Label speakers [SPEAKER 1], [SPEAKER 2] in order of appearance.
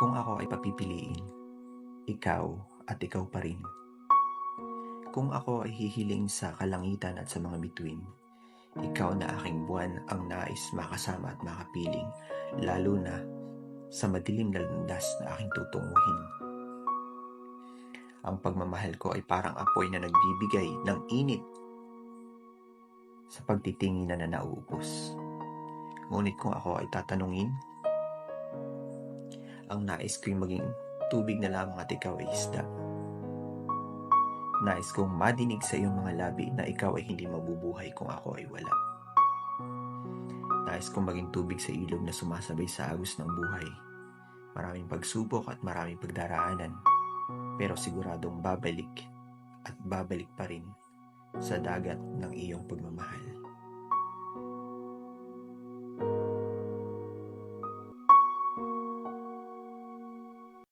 [SPEAKER 1] Kung ako ay papipiliin, ikaw at ikaw pa rin. Kung ako ay hihiling sa kalangitan at sa mga bituin, ikaw na aking buwan ang nais makasama at makapiling, lalo na sa madilim na landas na aking tutunguhin. Ang pagmamahal ko ay parang apoy na nagbibigay ng init sa pagtitingin na nauubos. Ngunit kung ako ay tatanungin, ang nais ko'y maging tubig na lamang at ikaw ay isda. Nais kong madinig sa iyong mga labi na ikaw ay hindi mabubuhay kung ako ay wala. Nais kong maging tubig sa ilog na sumasabay sa agos ng buhay. Maraming pagsubok at maraming pagdaraanan, pero siguradong babalik at babalik pa rin sa dagat ng iyong pagmamahal.